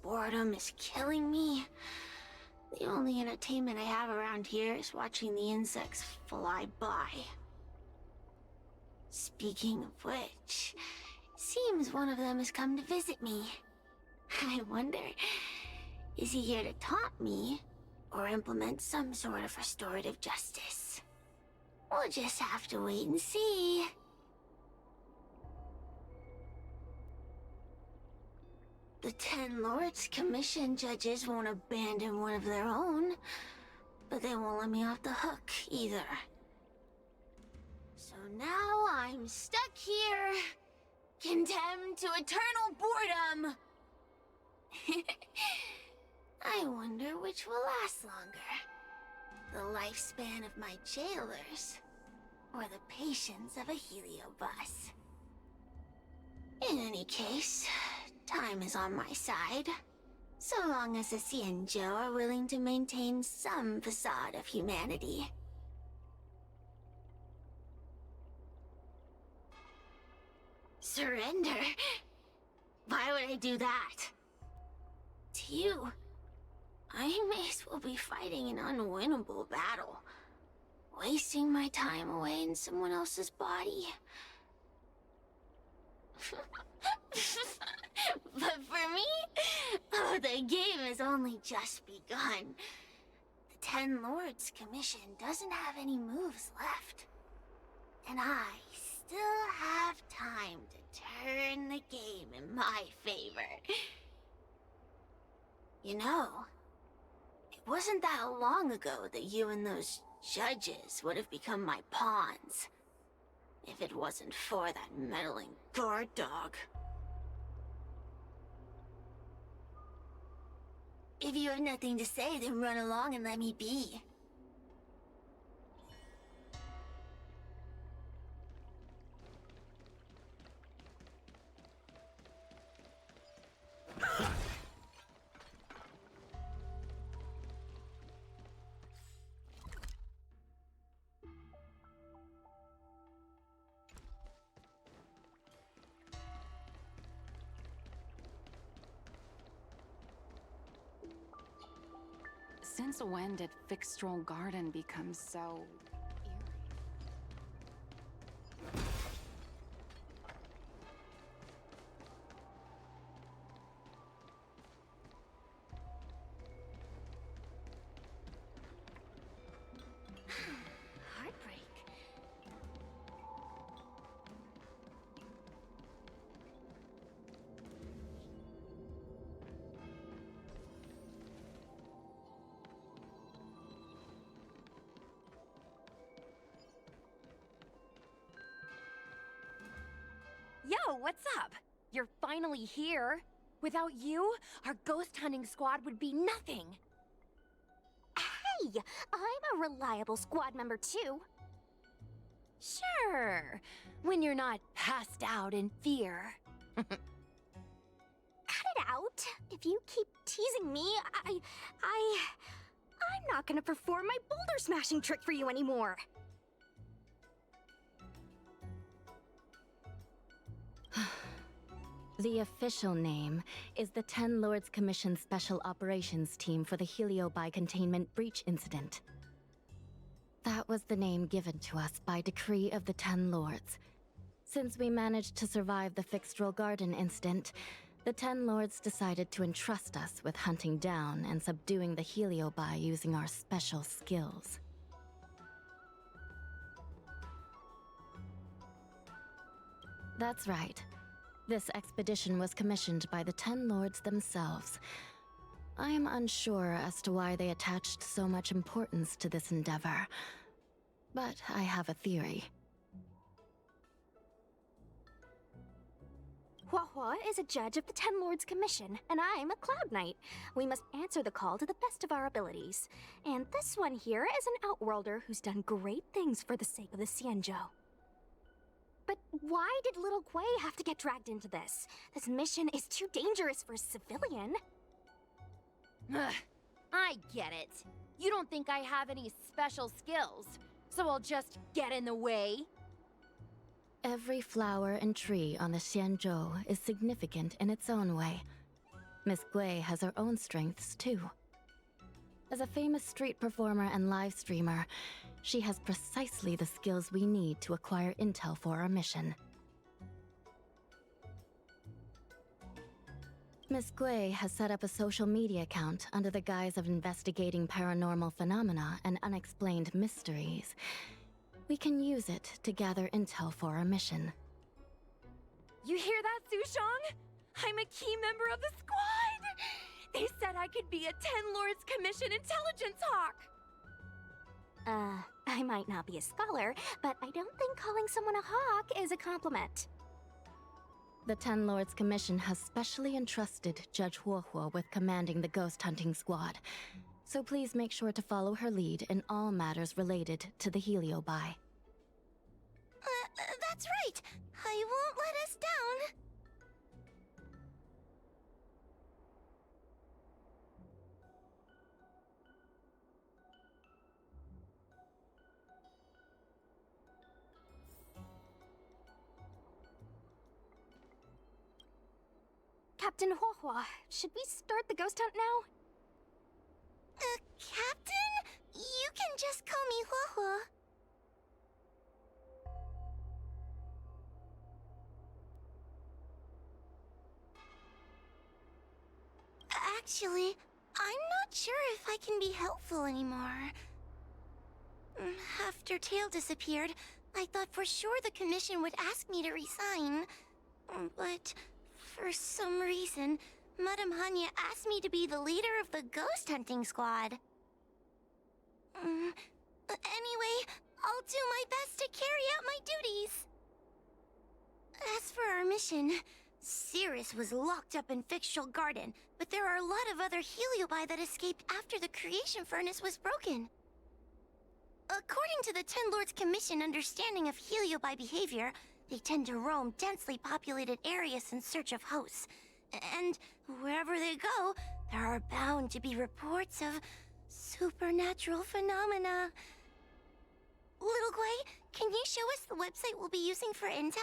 boredom is killing me. The only entertainment I have around here is watching the insects fly by. Speaking of which, seems one of them has come to visit me. I wonder, is he here to taunt me, or implement some sort of restorative justice? We'll just have to wait and see. The 10 Lords Commission judges won't abandon one of their own, but they won't let me off the hook either. So now I'm stuck here, condemned to eternal boredom. I wonder which will last longer. The lifespan of my jailers, or the patience of a heliobus. In any case, time is on my side, so long as the Xianzhou are willing to maintain some facade of humanity. Surrender? Why would I do that? To you, I may as well be fighting an unwinnable battle, wasting my time away in someone else's body. But for me, oh, the game has only just begun. The 10 Lords Commission doesn't have any moves left. And I still have time to turn the game in my favor. You know, it wasn't that long ago that you and those judges would have become my pawns. If it wasn't for that meddling guard dog. If you have nothing to say, then run along and let me be. Since when did Fixstral Garden become so Heartbreak. Yo, what's up? You're finally here. Without you, our ghost hunting squad would be nothing. Hey, I'm a reliable squad member too. Sure, when you're not passed out in fear. Cut it out. If you keep teasing me, I'm not gonna perform my boulder smashing trick for you anymore. The official name is the 10 Lords Commission Special Operations Team for the Heliobi Containment Breach Incident. That was the name given to us by decree of the 10 Lords. Since we managed to survive the Fixstral Garden incident, the 10 Lords decided to entrust us with hunting down and subduing the Heliobi using our special skills. That's right. This expedition was commissioned by the 10 Lords themselves. I am unsure as to why they attached so much importance to this endeavor, but I have a theory. Huahua is a judge of the 10 Lords Commission, and I'm a Cloud Knight. We must answer the call to the best of our abilities. And this one here is an Outworlder who's done great things for the sake of the Xianzhou. But why did little Kuei have to get dragged into this? This mission is too dangerous for a civilian. Ugh, I get it. You don't think I have any special skills, so I'll just get in the way? Every flower and tree on the Xianzhou is significant in its own way. Miss Gui has her own strengths, too. As a famous street performer and live streamer, she has precisely the skills we need to acquire intel for our mission. Miss Gui has set up a social media account under the guise of investigating paranormal phenomena and unexplained mysteries. We can use it to gather intel for our mission. You hear that, Sushong? I'm a key member of the squad! They said I could be a Ten Lords Commission intelligence hawk! I might not be a scholar, but I don't think calling someone a hawk is a compliment. The Ten Lords Commission has specially entrusted Judge Huohuo with commanding the ghost hunting squad, so please make sure to follow her lead in all matters related to the Heliobi. That's right. I won't let us down. Captain Huohuo, should we start the ghost hunt now? Captain? You can just call me Huohuo. Actually, I'm not sure if I can be helpful anymore. After Tail disappeared, I thought for sure the commission would ask me to resign. But for some reason, Madame Hanya asked me to be the leader of the ghost hunting squad. Anyway, I'll do my best to carry out my duties. As for our mission, Cirrus was locked up in Fixtral Garden, but there are a lot of other Heliobi that escaped after the creation furnace was broken. According to the Ten Lords Commission understanding of Heliobi behavior, they tend to roam densely populated areas in search of hosts. And wherever they go, there are bound to be reports of supernatural phenomena. Little Gui, can you show us the website we'll be using for intel?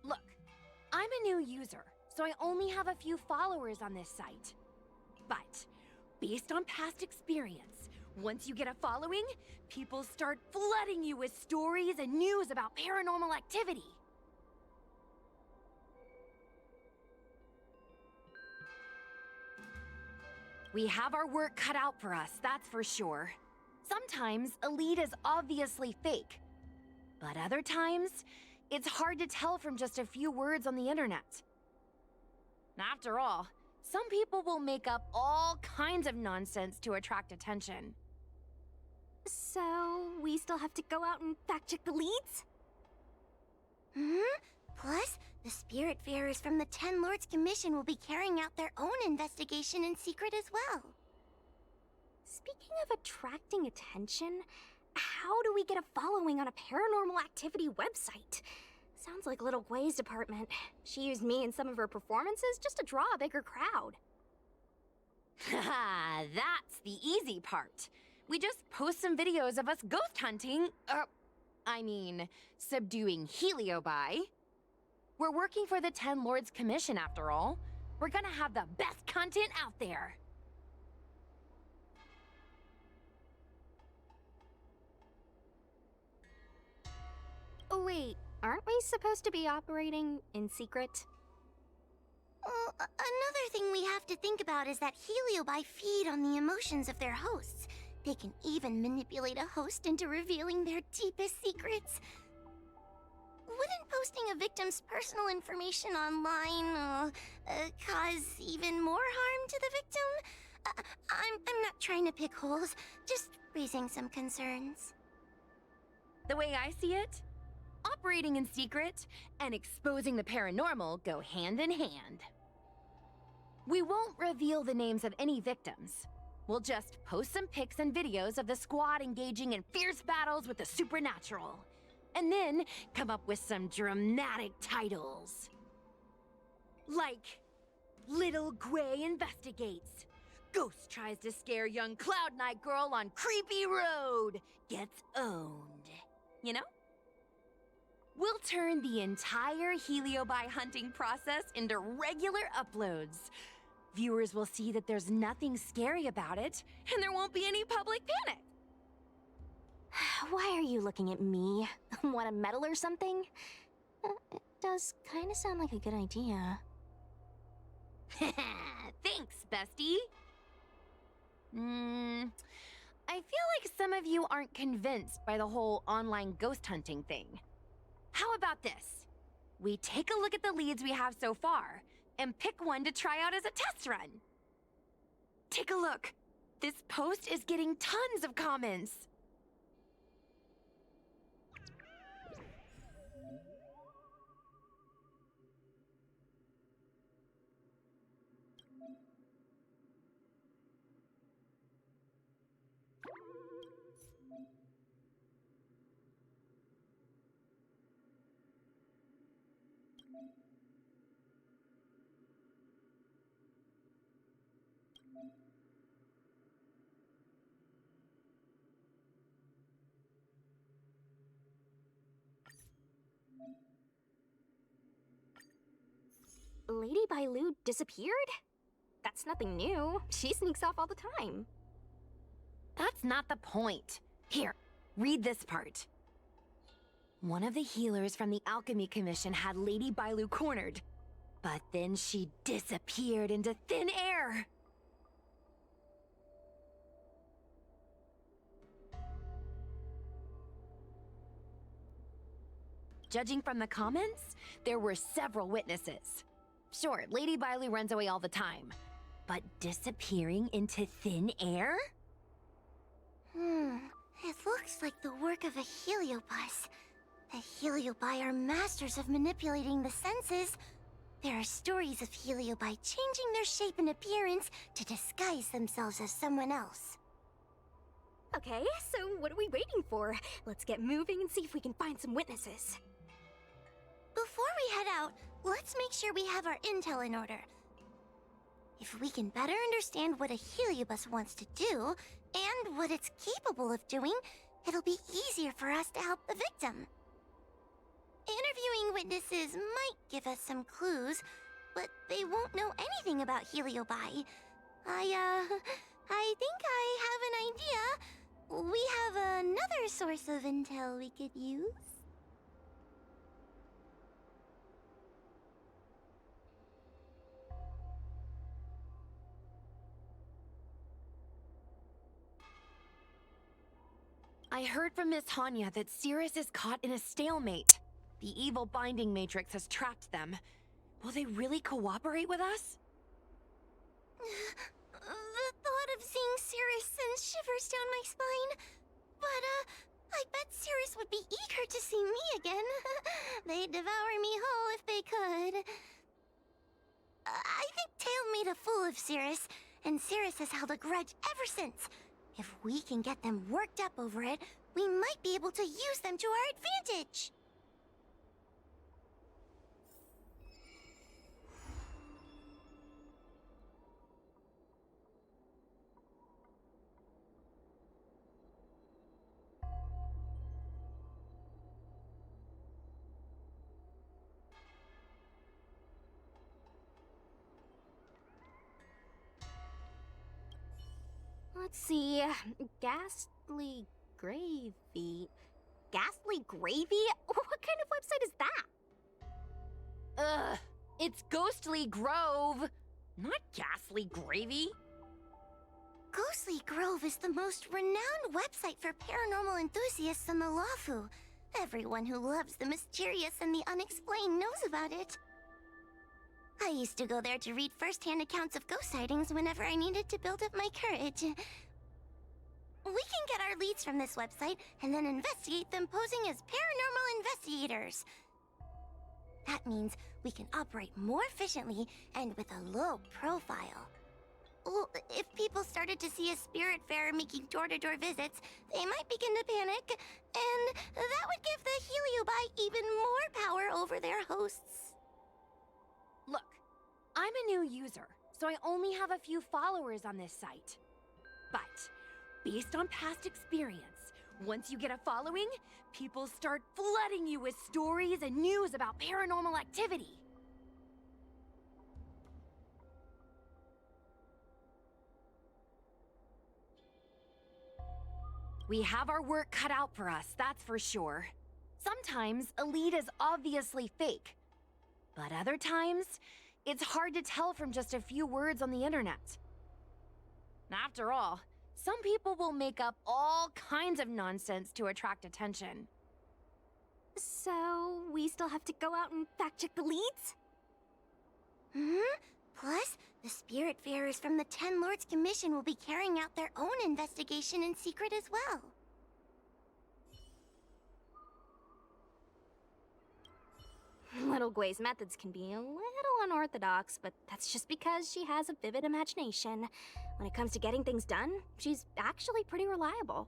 Look, I'm a new user, so I only have a few followers on this site. But, based on past experience, once you get a following, people start flooding you with stories and news about paranormal activity. We have our work cut out for us, that's for sure. Sometimes a lead is obviously fake, but other times, it's hard to tell from just a few words on the internet. After all, some people will make up all kinds of nonsense to attract attention. So, we still have to go out and fact-check the leads? Plus, the Spiritfarers from the Ten Lords Commission will be carrying out their own investigation in secret as well. Speaking of attracting attention, how do we get a following on a paranormal activity website? Sounds like Little Gui's department. She used me in some of her performances just to draw a bigger crowd. Haha, that's the easy part. We just post some videos of us ghost hunting, subduing Heliobi. We're working for the Ten Lords Commission after all. We're gonna have the best content out there. Oh wait, aren't we supposed to be operating in secret? Well, another thing we have to think about is that Heliobi feed on the emotions of their hosts. They can even manipulate a host into revealing their deepest secrets. Wouldn't posting a victim's personal information online cause even more harm to the victim? I'm not trying to pick holes, just raising some concerns. The way I see it, operating in secret and exposing the paranormal go hand in hand. We won't reveal the names of any victims. We'll just post some pics and videos of the squad engaging in fierce battles with the supernatural. And then come up with some dramatic titles. Like, Little Gray Investigates. Ghost tries to scare young Cloud Knight girl on creepy road. Gets owned. You know? We'll turn the entire Heliobi hunting process into regular uploads. Viewers will see that there's nothing scary about it, and there won't be any public panic. Why are you looking at me? Want a medal or something? It does kind of sound like a good idea. Thanks, bestie. I feel like some of you aren't convinced by the whole online ghost hunting thing. How about this? We take a look at the leads we have so far, and pick one to try out as a test run. Take a look. This post is getting tons of comments. Lady Bailu disappeared? That's nothing new. She sneaks off all the time. That's not the point. Here, read this part. One of the healers from the Alchemy Commission had Lady Bailu cornered, but then she disappeared into thin air. Judging from the comments, there were several witnesses. Sure, Lady Bailu runs away all the time, but disappearing into thin air? It looks like the work of a heliobus. The heliobi are masters of manipulating the senses. There are stories of heliobi changing their shape and appearance to disguise themselves as someone else. Okay, so what are we waiting for? Let's get moving and see if we can find some witnesses. Before we head out, let's make sure we have our intel in order. If we can better understand what a heliobus wants to do, and what it's capable of doing, it'll be easier for us to help the victim. Interviewing witnesses might give us some clues, but they won't know anything about heliobi. I think I have an idea. We have another source of intel we could use. I heard from Miss Hanya that Cirrus is caught in a stalemate. The evil binding matrix has trapped them. Will they really cooperate with us? The thought of seeing Cirrus sends shivers down my spine. But, I bet Cirrus would be eager to see me again. They'd devour me whole if they could. I think Tail made a fool of Cirrus, and Cirrus has held a grudge ever since. If we can get them worked up over it, we might be able to use them to our advantage. Let's see. Ghastly Gravy. Ghastly Gravy? What kind of website is that? Ugh, it's Ghostly Grove, not Ghastly Gravy. Ghostly Grove is the most renowned website for paranormal enthusiasts in the Lawfu. Everyone who loves the mysterious and the unexplained knows about it. I used to go there to read first-hand accounts of ghost sightings whenever I needed to build up my courage. We can get our leads from this website and then investigate them posing as paranormal investigators. That means we can operate more efficiently and with a low profile. Well, if people started to see a spirit farer making door-to-door visits, they might begin to panic, and that would give the Heliobi even more power over their hosts. Look, I'm a new user, so I only have a few followers on this site. But, based on past experience, once you get a following, people start flooding you with stories and news about paranormal activity. We have our work cut out for us, that's for sure. Sometimes a lead is obviously fake. But other times, it's hard to tell from just a few words on the internet. After all, some people will make up all kinds of nonsense to attract attention. So, we still have to go out and fact-check the leads? Plus, the Spiritfarers from the Ten Lords Commission will be carrying out their own investigation in secret as well. Little Gwei's methods can be a little unorthodox, but that's just because she has a vivid imagination. When it comes to getting things done, she's actually pretty reliable.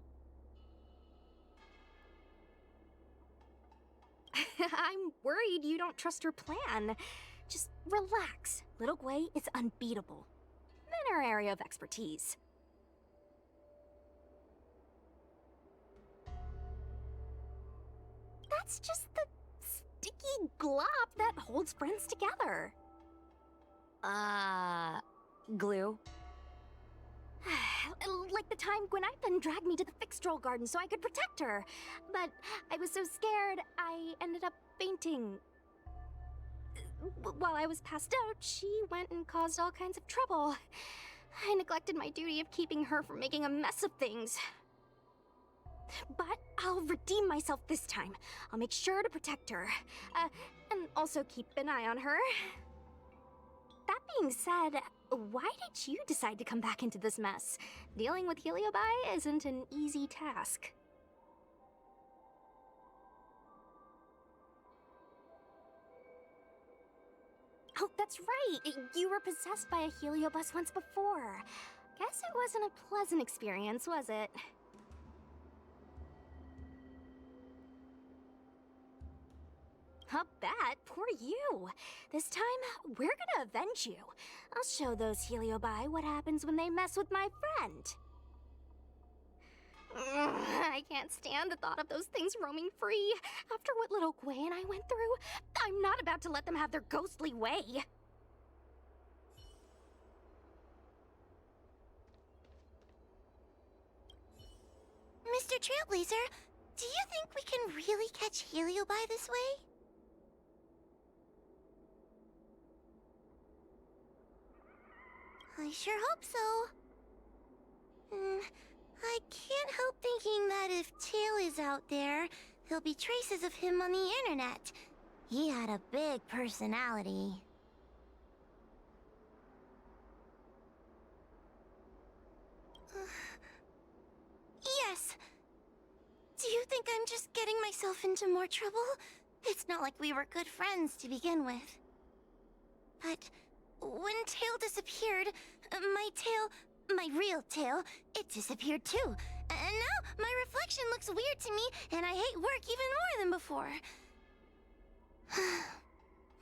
I'm worried you don't trust her plan. Just relax. Little Gwei is unbeatable in her area of expertise. That's just the sticky glop that holds friends together. Glue? Like the time Gwenithan dragged me to the fixed troll garden so I could protect her. But I was so scared, I ended up fainting. While I was passed out, she went and caused all kinds of trouble. I neglected my duty of keeping her from making a mess of things. But I'll redeem myself this time. I'll make sure to protect her. And also keep an eye on her. That being said, why did you decide to come back into this mess? Dealing with Heliobi isn't an easy task. Oh, that's right! You were possessed by a Heliobus once before. Guess it wasn't a pleasant experience, was it? I'll bet. Poor you. This time, we're gonna avenge you. I'll show those Heliobi what happens when they mess with my friend. I can't stand the thought of those things roaming free. After what little Gwei and I went through, I'm not about to let them have their ghostly way. Mr. Trailblazer, do you think we can really catch Heliobi this way? I sure hope so. I can't help thinking that if Tail is out there, there'll be traces of him on the internet. He had a big personality. Yes. Do you think I'm just getting myself into more trouble? It's not like we were good friends to begin with. But when Tail disappeared, my real tail, it disappeared too. And now my reflection looks weird to me, and I hate work even more than before.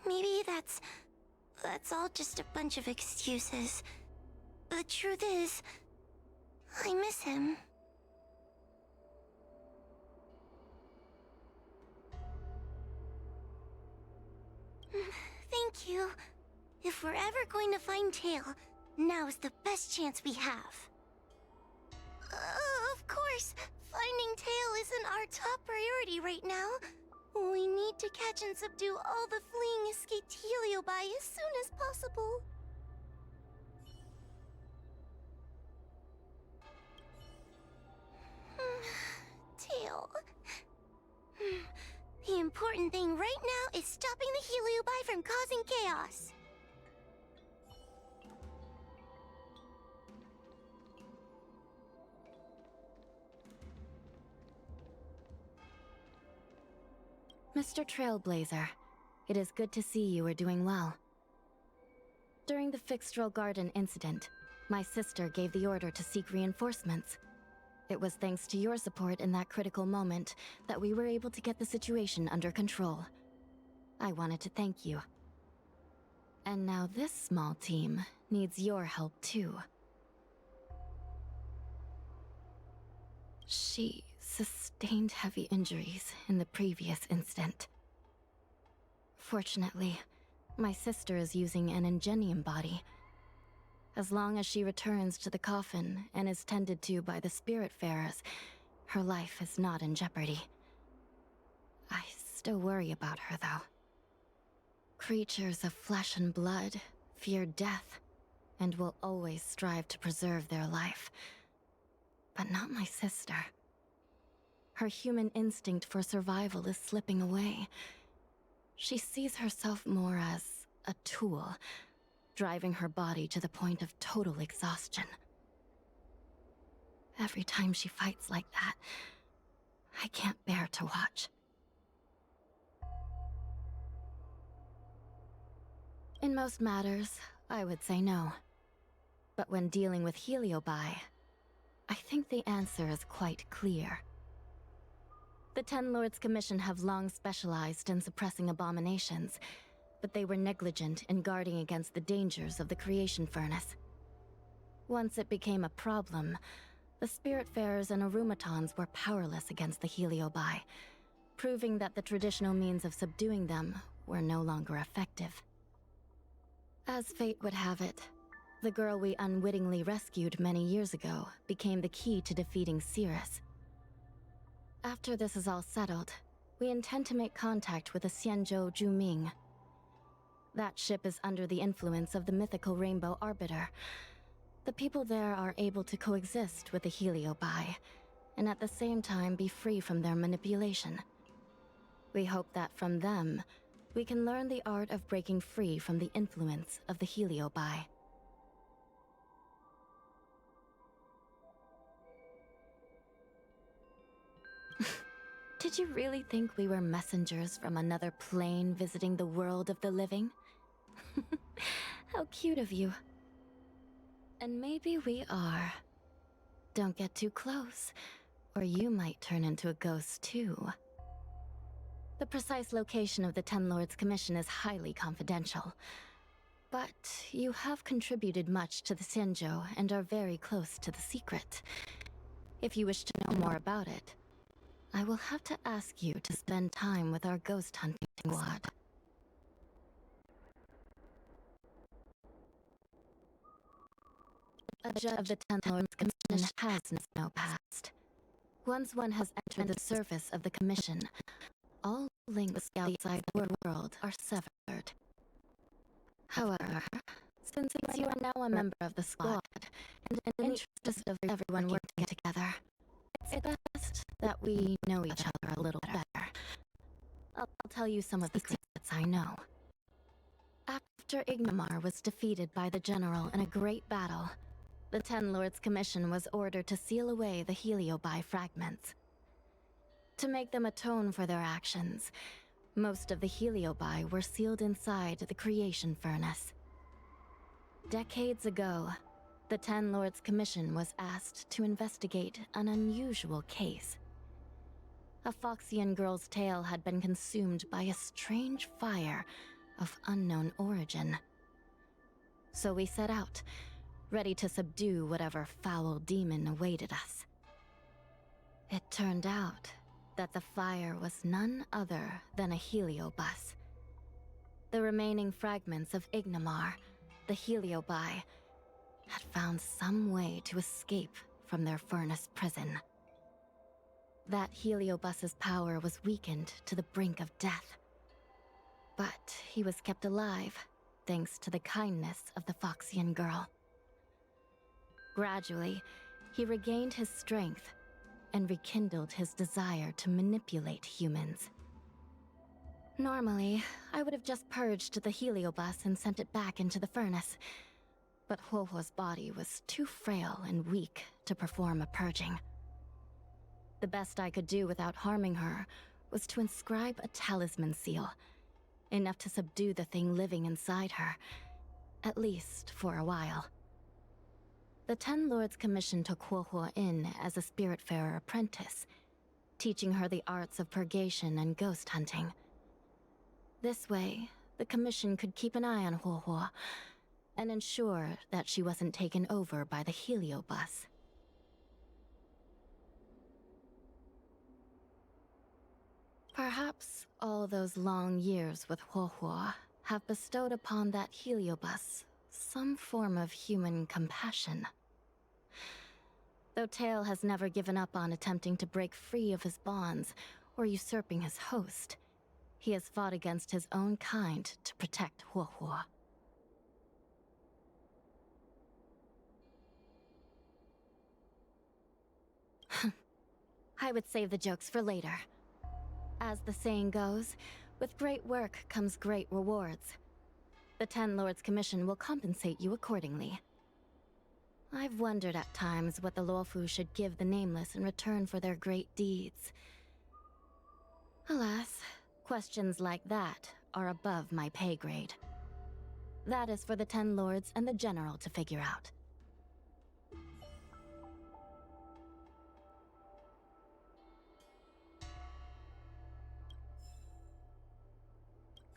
Maybe that's all just a bunch of excuses. The truth is, I miss him. Thank you. If we're ever going to find Tail, now is the best chance we have. Of course, finding Tail isn't our top priority right now. We need to catch and subdue all the fleeing escaped Heliobi as soon as possible. Tail. The important thing right now is stopping the Heliobi from causing chaos. Mr. Trailblazer, it is good to see you are doing well. During the Fixtral Garden incident, my sister gave the order to seek reinforcements. It was thanks to your support in that critical moment that we were able to get the situation under control. I wanted to thank you. And now this small team needs your help too. She sustained heavy injuries in the previous incident. Fortunately, my sister is using an Ingenium body. As long as she returns to the coffin and is tended to by the Spiritfarers, her life is not in jeopardy. I still worry about her, though. Creatures of flesh and blood fear death, and will always strive to preserve their life. But not my sister. Her human instinct for survival is slipping away. She sees herself more as a tool, driving her body to the point of total exhaustion. Every time she fights like that, I can't bear to watch. In most matters, I would say no. But when dealing with Heliobi, I think the answer is quite clear. The Ten Lords Commission have long specialized in suppressing abominations, but they were negligent in guarding against the dangers of the creation furnace. Once it became a problem, the Spiritfarers and Arumatons were powerless against the Heliobi, proving that the traditional means of subduing them were no longer effective. As fate would have it, the girl we unwittingly rescued many years ago became the key to defeating Cirrus. After this is all settled, we intend to make contact with the Xianzhou Juming. That ship is under the influence of the mythical Rainbow Arbiter. The people there are able to coexist with the Heliobi, and at the same time be free from their manipulation. We hope that from them, we can learn the art of breaking free from the influence of the Heliobi. Did you really think we were messengers from another plane visiting the world of the living? How cute of you. And maybe we are. Don't get too close, or you might turn into a ghost too. The precise location of the Ten Lords Commission is highly confidential. But you have contributed much to the Xianzhou and are very close to the secret. If you wish to know more about it, I will have to ask you to spend time with our ghost hunting squad. A judge of the Ten Lords Commission has no past. Once one has entered the service of the Commission, all links outside the world are severed. However, since you are now a member of the squad, and in the interest of everyone working together, it's best that we know each other a little better. I'll tell you some of the secrets I know. After Ignamar was defeated by the General in a great battle, the Ten Lords Commission was ordered to seal away the Heliobi fragments. To make them atone for their actions, most of the Heliobi were sealed inside the creation furnace. Decades ago, the Ten Lords Commission was asked to investigate an unusual case. A Foxian girl's tail had been consumed by a strange fire of unknown origin. So we set out, ready to subdue whatever foul demon awaited us. It turned out that the fire was none other than a heliobus. The remaining fragments of Ignamar, the Heliobi, had found some way to escape from their furnace prison. That heliobus's power was weakened to the brink of death. But he was kept alive, thanks to the kindness of the Foxian girl. Gradually, he regained his strength and rekindled his desire to manipulate humans. Normally, I would have just purged the heliobus and sent it back into the furnace, but Huohuo's body was too frail and weak to perform a purging. The best I could do without harming her was to inscribe a talisman seal, enough to subdue the thing living inside her, at least for a while. The Ten Lords commissioned took Huohuo in as a spiritfarer apprentice, teaching her the arts of purgation and ghost hunting. This way, the commission could keep an eye on Huohuo and ensure that she wasn't taken over by the heliobus. Perhaps all those long years with Huohuo have bestowed upon that heliobus some form of human compassion. Though Tail has never given up on attempting to break free of his bonds or usurping his host, he has fought against his own kind to protect Huohuo. I would save the jokes for later. As the saying goes, with great work comes great rewards. The Ten Lords Commission will compensate you accordingly. I've wondered at times what the Luofu should give the Nameless in return for their great deeds. Alas, questions like that are above my pay grade. That is for the Ten Lords and the General to figure out.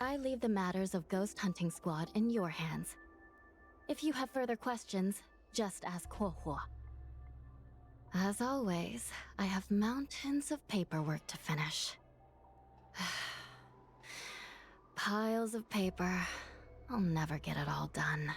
I leave the matters of Ghost Hunting Squad in your hands. If you have further questions, just ask Huohuo. As always, I have mountains of paperwork to finish. Piles of paper. I'll never get it all done.